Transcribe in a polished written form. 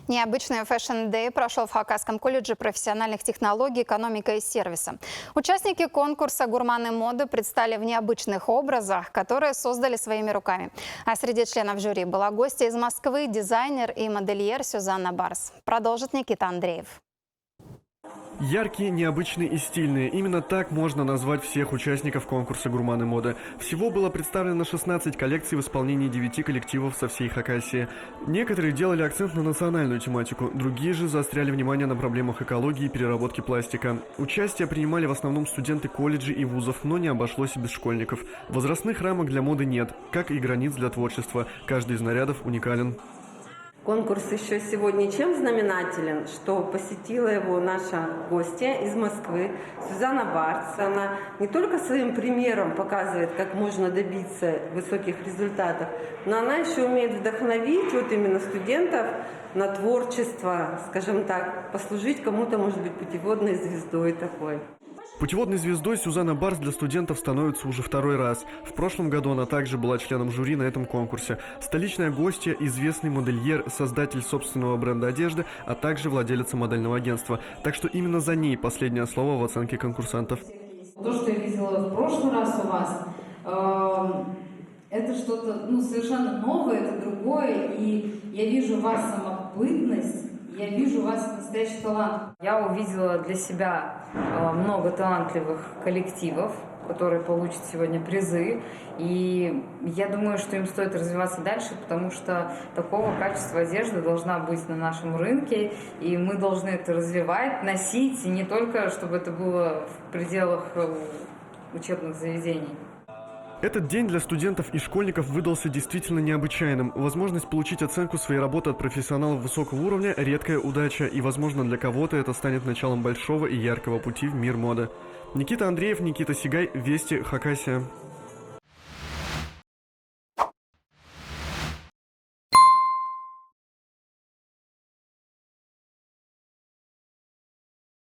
Необычный Fashion Day прошел в Хакасском колледже профессиональных технологий, экономика и сервиса. Участники конкурса «Гурманы моды» предстали в необычных образах, которые создали своими руками. А среди членов жюри была гостья из Москвы, дизайнер и модельер Сюзанна Барс. Продолжит Никита Андреев. Яркие, необычные и стильные. Именно так можно назвать всех участников конкурса «Гурманы моды». Всего было представлено 16 коллекций в исполнении 9 коллективов со всей Хакасии. Некоторые делали акцент на национальную тематику, другие же заостряли внимание на проблемах экологии и переработки пластика. Участие принимали в основном студенты колледжей и вузов, но не обошлось и без школьников. Возрастных рамок для моды нет, как и границ для творчества. Каждый из нарядов уникален. Конкурс еще сегодня чем знаменателен, что посетила его наша гостья из Москвы Сюзанна Барс. Она не только своим примером показывает, как можно добиться высоких результатов, но она еще умеет вдохновить вот именно студентов на творчество, скажем так, послужить кому-то, может быть, путеводной звездой такой. Путеводной звездой Сюзанна Барс для студентов становится уже второй раз. В прошлом году она также была членом жюри на этом конкурсе. Столичная гостья, известный модельер, создатель собственного бренда одежды, а также владелица модельного агентства. Так что именно за ней последнее слово в оценке конкурсантов. То, что я видела в прошлый раз у вас, это что-то совершенно новое, это другое. И я вижу у вас самобытность. Я вижу у вас настоящий талант. Я увидела для себя много талантливых коллективов, которые получат сегодня призы. И я думаю, что им стоит развиваться дальше, потому что такого качества одежды должна быть на нашем рынке. И мы должны это развивать, носить, и не только, чтобы это было в пределах учебных заведений. Этот день для студентов и школьников выдался действительно необычайным. Возможность получить оценку своей работы от профессионалов высокого уровня – редкая удача, и, возможно, для кого-то это станет началом большого и яркого пути в мир моды. Никита Андреев, Никита Сигай, Вести, Хакасия.